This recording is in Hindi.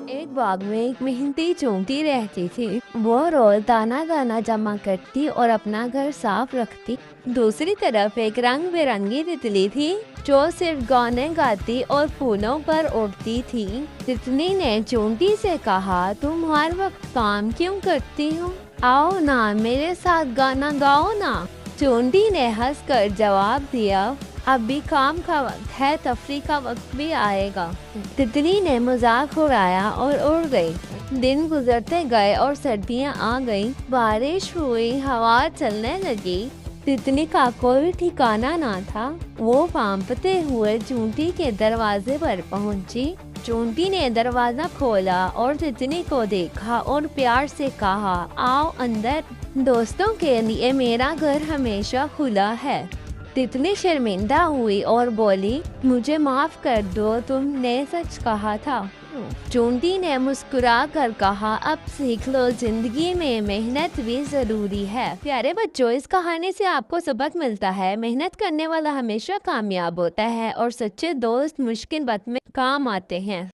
एक बाग में एक मेहनती चूंटी रहती थी। वो रोज दाना दाना जमा करती और अपना घर साफ रखती। दूसरी तरफ एक रंग बिरंगी तितली थी जो सिर्फ गाने गाती और फूलों पर उड़ती थी। तितली ने चूंटी से कहा, तुम हर वक्त काम क्यों करती हो? आओ ना, मेरे साथ गाना गाओ ना। चूंटी ने हंसकर जवाब दिया, अब भी काम का वक्त है, तफरी का वक्त भी आएगा। तितली ने मजाक उड़ाया और उड़ गई। दिन गुजरते गए और सर्दियां आ गई। बारिश हुई, हवा चलने लगी। तितली का कोई ठिकाना ना था। वो कांपते हुए चूंटी के दरवाजे पर पहुंची। चूंटी ने दरवाजा खोला और तितली को देखा और प्यार से कहा, आओ अंदर, दोस्तों के लिए मेरा घर हमेशा खुला है। तितली शर्मिंदा हुई और बोली, मुझे माफ कर दो, तुमने सच कहा था। चूंटी ने मुस्कुरा कर कहा, अब सीख लो, जिंदगी में मेहनत भी जरूरी है। प्यारे बच्चों, इस कहानी से आपको सबक मिलता है, मेहनत करने वाला हमेशा कामयाब होता है और सच्चे दोस्त मुश्किल वक्त में काम आते हैं।